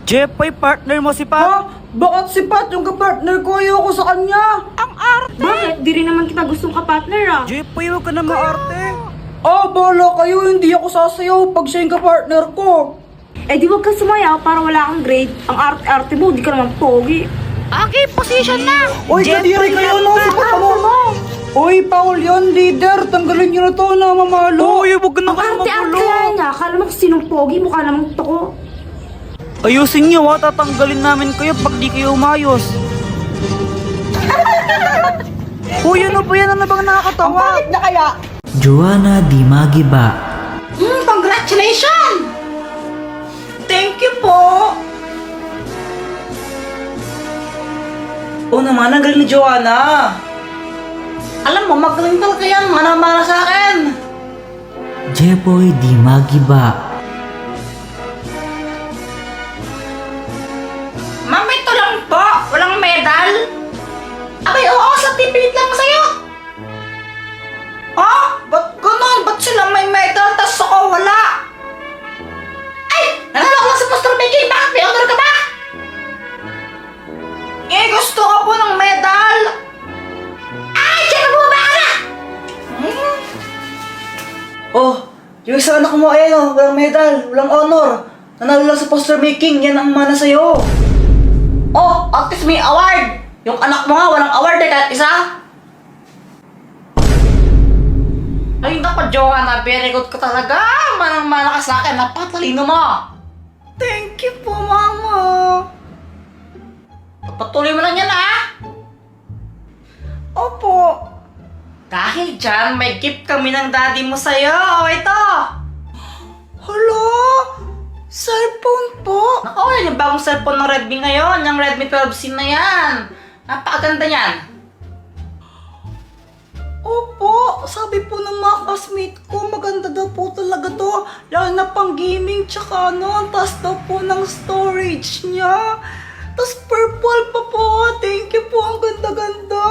Jepoy, partner mo si Pat. Ha? Bakit si Pat yung kapartner ko? Ayoko sa kanya. Ang arte! Bakit? Di rin naman kita gustong kapartner ah. Jepoy, huwag ka na maarte. Bahala kayo. Hindi ako sasayaw pag siya yung kapartner ko. Eh di wag kang sumayaw para wala kang grade. Ang arte-arte mo, di ka naman pogi. Okay, position na! Uy, kadiri kayo no. Sipat mo. Uy, Paul yun, leader. Tanggalin nyo na to na mamalo. Uy, huwag ka na Ang kayo arte-arte magulo. kaya niya. Akala mo sinong pogi, mukha namang toko. Ayusin niyo ha, tatanggalin namin kayo pag di kayo umayos. Uy, ano ba yan? Ano bang nakakatawa? Bakit na kaya? Joanna Di Magiba. Congratulations! Thank you po. Oo naman, ang galing ni Joanna. Alam mo, magaling talaga yan. Mana-mana sa akin. Jepoy Di Magiba. Ma'am, ito lang po. Walang medal. Abay, oo, sa tipid lang sa'yo. Ba't ganun? Ba't sila may medal, tas ako wala? Ay! Nanalo ko lang sa poster making. Bakit may honor ka ba? Gusto ko po ng medal. Ay! Diyan na bumaba ka na! Oh, yung isang anak mo walang medal, walang honor. Nanalo lang sa poster making, yan ang mana sa'yo. At least may award. Yung anak mo nga, walang award kahit isa. Ay, naku, Joanna, very good ka talaga. Manang-mana ka sa akin. Napatalino mo. Thank you po, Mama. Patuloy mo lang yan, ha? Opo. Dahil dyan, may gift kami ng daddy mo sa'yo. Ito. Hello? Cellphone po? Naku, yan yung bagong cellphone ng Redmi ngayon. Yung Redmi 12C na yan. Napakaganda yan. Opo, sabi po ng mga classmate ko, maganda daw po talaga to. Lalo na pang gaming, tsaka ang taas daw po ng storage niya. Tapos purple pa po. Thank you po, ang ganda-ganda.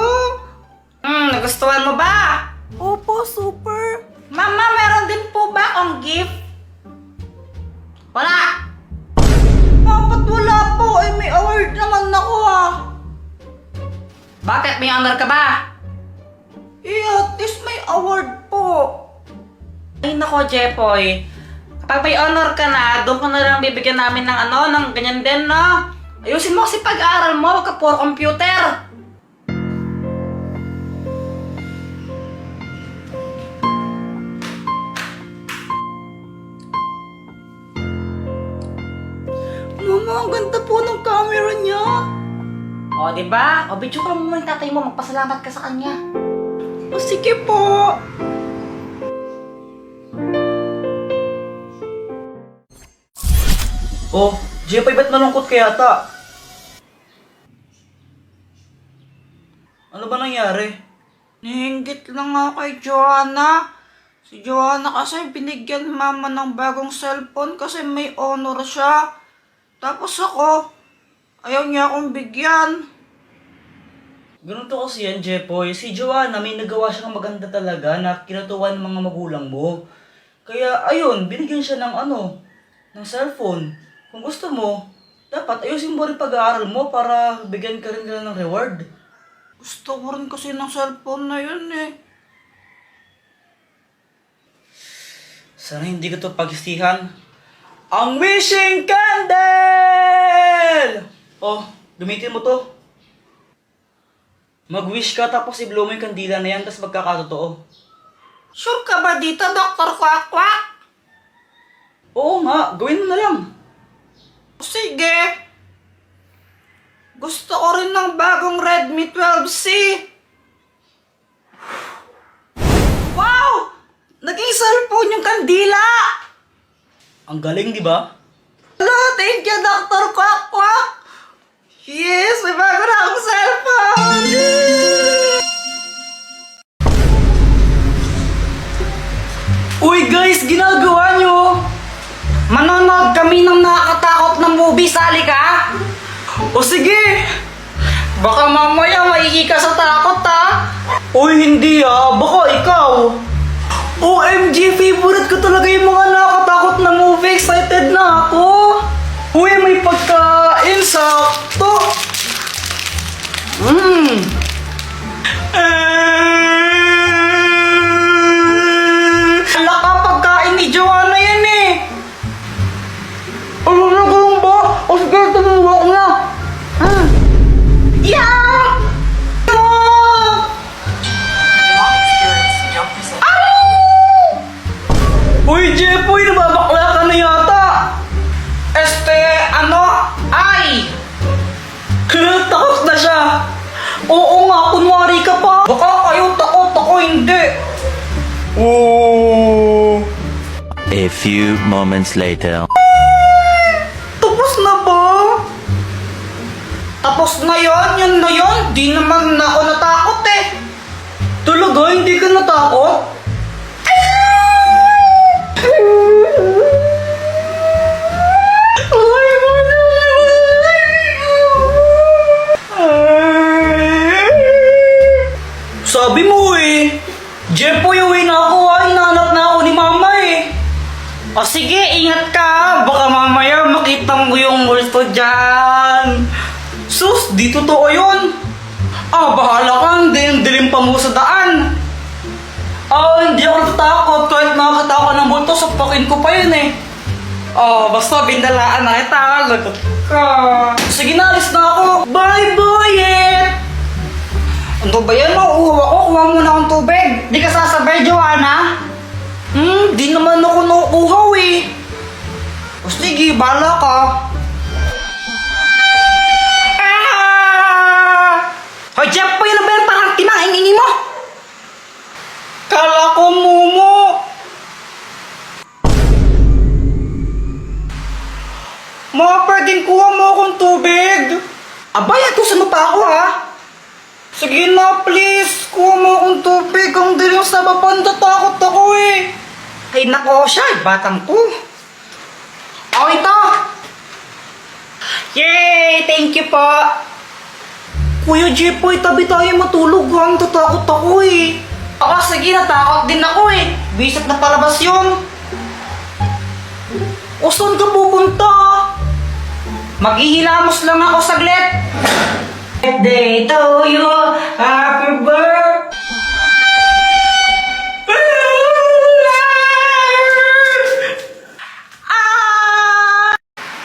Nagustuhan mo ba? Opo, super. Mama, meron din po ba akong gift? Wala. Ba't wala po? May award naman ako Bakit? May honor ka ba? At least may award po. Ay nako, Jepoy. Kapag may honor ka na, doon ka na lang bibigyan namin ng ng ganyan din, no? Ayusin mo kasi pag-aaral mo, wag ka puro computer. Mama, ang ganda po ng camera niya. Diba? Video ka mo yung tatay mo, magpasalamat ka sa kanya. Sige po. Jepoy, ba't malungkot ka yata? Ano ba nangyari? Nahinggit lang nga kay Joanna. Si Joanna kasi binigyan mama ng bagong cellphone kasi may honor siya. Tapos ako, ayaw niya akong bigyan. Ganun to kasi yan, Jepoy. Si Joanna, may nagawa siya ng maganda talaga na kinatuwa ng mga magulang mo. Kaya, ayun, binigyan siya ng ng cellphone. Kung gusto mo, dapat ayusin mo rin pag-aaral mo para bigyan ka rin nila ng reward. Gusto ko rin kasi ng cellphone na yun Sana hindi ko to pagsistihan. Ang wishing candle! Gamitin mo to. Mag-wish ka tapos i-blow mo yung kandila na yan tapos magkakatotoo. Sure ka ba dito, Dr. Quack-Quack? Oo nga, gawin mo na lang. Sige. Gusto ko rin ng bagong Redmi 12C. Wow! Naging cellphone yung kandila! Ang galing, di ba? Hello, thank you, Dr. Quack-Quack! Yes, may bago na akong cellphone! Uy guys, ginagawa nyo! Manonood kami ng nakakatakot na movie, sali ka? O sige! Baka mamaya maigi ka sa takot, Uy, hindi baka ikaw! OMG, favorite ko talaga yung mga nakakatakot na movie. Excited na ako! Uy, may pagkain, sakto! Ala ka, pagkain ni Joanna yan eh! Ano na ganun ba? O sige, tumuwak na! Yeah! Uy, Jepoy, nababakla ka na yata! Ay! Takot na siya! Oo nga, kunwari ka pa! Baka kayo takot, ako hindi! Oh! A few moments later. Tapos na ba? Tapos na yon, yun na yon. Di naman ako natakot eh. Talaga, hindi ka natakot? Sabi mo eh. Jepoy, uwi na ako ah. Hinahanap na ako ni mama eh. O sige, ingat ka. Baka mamaya makita mo yung multo dyan. Sus, di totoo yun. Bahala ka. Dilim pa mo sa daan. Hindi ako natatakot. Kahit makakita ako ng multo, sapakin ko pa yun eh. Basta bindalaan na kita. Lagot ka. Sige na, alis na ako. Bye, boyet! Ano ba yan? Mauuwa ko. Kuha muna akong tubig. Di ka sasabay, Joanna? Di naman ako nauuhaw eh. O sige, bahala ka. Hoy, Jeff, pa yun ba yan? Parang tinahing-ingi mo? Kala ko, Mumu. Pwedeng kuha mo akong tubig. Abay, atusan mo pa ako ha. Sige na, please. Kuha mo akong tubig. Ang dilim sa baba. Natatakot ako eh. Ay nako siya, batang ko. Ito. Yay! Thank you po. Kuya Jepoy, tabi tayo matulog ha. Natatakot ako eh. Sige, natakot din ako eh. Bisat na palabas yun. O saan ka pupunta? Maghihilamos lang ako saglit. Birthday to you, happy birthday.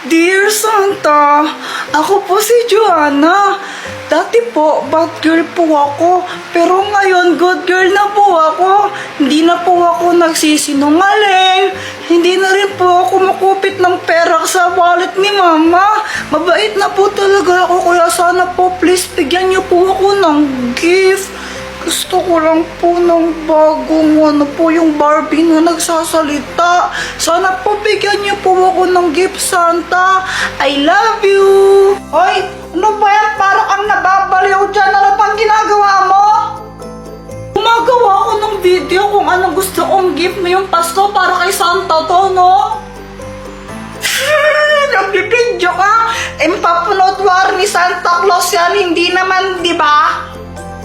Dear Santa, ako po si Joanna. Dati po, bad girl po ako. Pero ngayon, good girl na po ako. Hindi na po ako nagsisinungaling. Hindi na rin po ako makupit ng pera sa wallet ni Mama. Mabait na po talaga ako. Kaya sana po, please, bigyan niyo po ako ng gift. Gusto ko lang po ng bagong yung Barbie na nagsasalita. Sana po bigyan niyo po ako ng gift, Santa. I love you! Hoy! Ano ba yan? Parang kang nababaliw dyan. Ano pang ginagawa mo? Gumagawa ako ng video kung anong gusto kong gift ngayong Pasko para kay Santa to, no? Nagbibidyo ka? Mapapanood war ni Santa Claus yan. Hindi naman, di ba?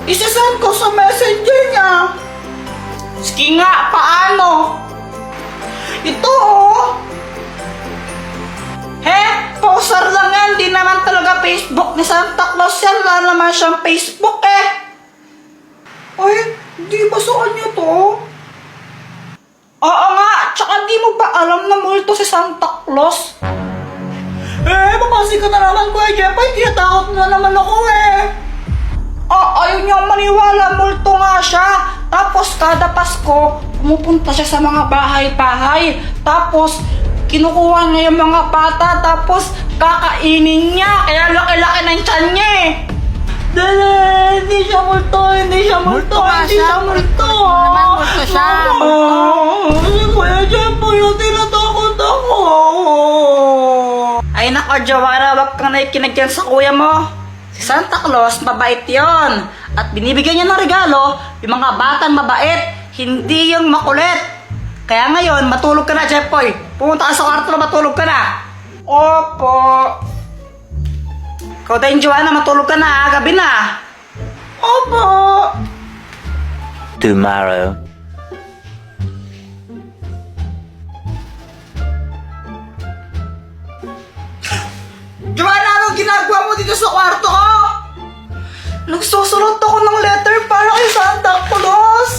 Isasend ko sa messenger niya. Sige nga, paano? Ito oh. Poser lang yan. Di naman talaga Facebook ni Santa Claus yan. Wala naman siyang Facebook eh. Ay, di ba sa kanya to? Oo nga, tsaka di mo ba alam na multo si Santa Claus? Papasi ka na naman, Kuya Jepoy. Tinatakot na naman ako eh. Ayaw niyang maniwala, multo nga siya. Tapos kada Pasko, pumupunta siya sa mga bahay-bahay. Tapos, kinukuha niya yung mga bata. Tapos, kakainin niya. Kaya laki-laki ng tiyan niya eh. Dala, hindi siya multo, hindi siya multo, hindi siya multo. Naman multo siya. Kuya Jepoy, tinatakot ako. Ay nako, Joanna, wag kang nakikinig yan sa kuya mo. Si Santa Claus, mabait yon. At binibigyan niya ng regalo, yung mga batang mabait, hindi yung makulit. Kaya ngayon, matulog ka na, Jepoy. Pumunta ka sa kwarto na matulog ka na. Opo. Ikaw din, Joanna, matulog ka na, gabi na. Opo. Tomorrow. sa kwarto ko? Nagsusulat ako ng letter para kay Santa Claus.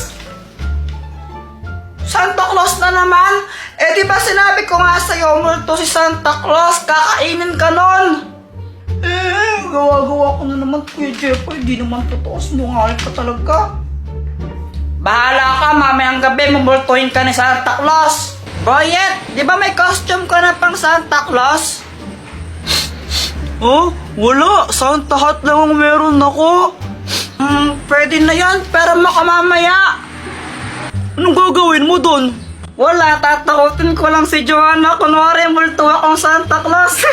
Santa Claus na naman? Eh di ba sinabi ko nga sa'yo, multo si Santa Claus, kakainin ka nun. Gawa-gawa ko na naman, Kuya Jeffoy, di naman totoo, sinungaling ka talaga. Bahala ka, mamayang gabi, mumultuhin ka ni Santa Claus. Boyet, di ba may costume ka na pang Santa Claus? Oh, wala. Santa hat lang ang meron ako. Pwede na yan, pero makamamaya. Anong gagawin mo dun? Wala, tatakutin ko lang si Joanna. Kunwari, multo akong Santa Claus.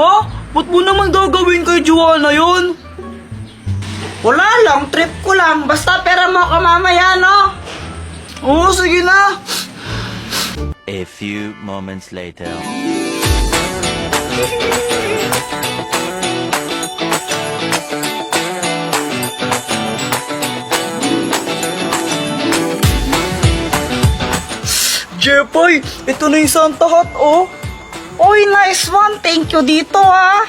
Ha? Ba't mo naman gagawin kay Joanna yun? Wala lang, trip ko lang. Basta pera mo kamamaya, no? Oo, sige na. A few moments later. Jeffoy, ito na yung Santa hat, oh. Oy, nice one. Thank you dito, ha.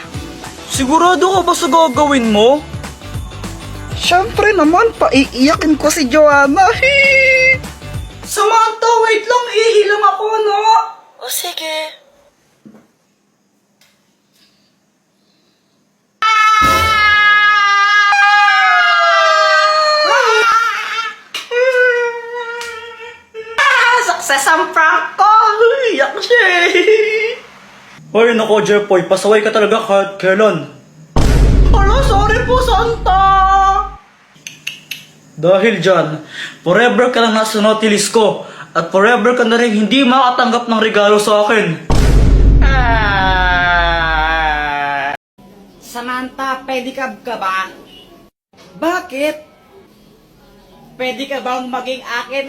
Sigurado ka ba sa gagawin mo? Siyempre naman, paiiyakin ko si Joanna. Samantha, wait lang. Iilang ako, no? O, sige. Success ang prank ko! Iyak siya eh! Ay, nako, Jeffoy, pasaway ka talaga kahit kailan. Hala, sorry po, Santa! Dahil dyan, forever ka lang nasa naughty list ko at forever ka na rin hindi makatanggap ng regalo sa akin. Samantha, pwede ka ba? Bakit? Pwede ka bang maging akin?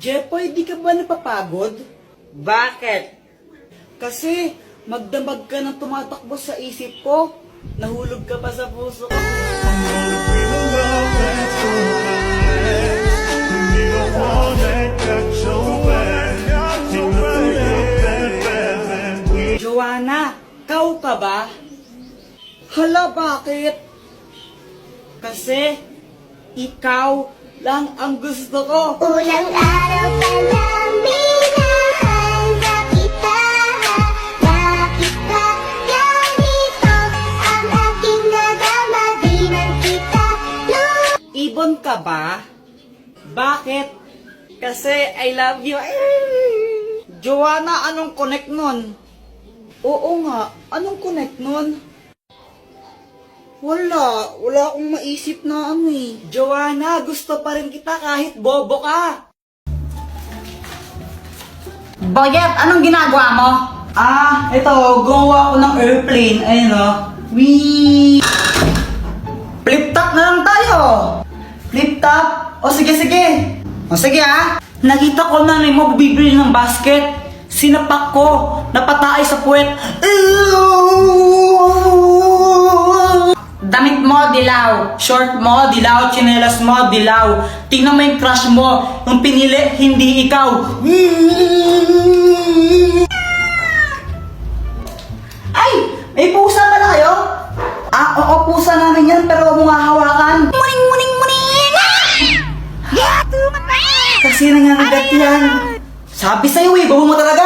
Jeffoy, di ka ba napapagod? Bakit? Kasi magdamag ka ng tumatakbo sa isip ko. Nahulog ka pa sa puso ko. Joanna, kau ka ba? Hala, bakit? Kasi ikaw lang ang gusto ko. Ulang araw pa lang minahanda kita. Bakit ba ganito ang aking nadama? Di man kita Ibon ka ba? Bakit? Kasi I love you. Joanna, anong connect nun? Oo nga, anong connect nun? Wala akong maisip na ano eh. Joanna, gusto pa rin kita kahit bobo ka. Boyet, anong ginagawa mo? Ito, gumawa ako ng airplane. Ayun o. Wee! Flip top na lang tayo. Flip top? O sige. O sige Nakita ko na mo bibili ng basket. Sinapak ko. Napataay sa puwet. Damit mo, dilaw. Short mo, dilaw. Tsinelas mo, dilaw. Tingnan mo yung crush mo. Yung pinili, hindi ikaw. Ay! May pusa pala kayo? Oo, pusa namin yan, pero huwag mo hahawakan. Muning! Kasi nangangagat yan. Sabi sa'yo eh, bobo mo talaga.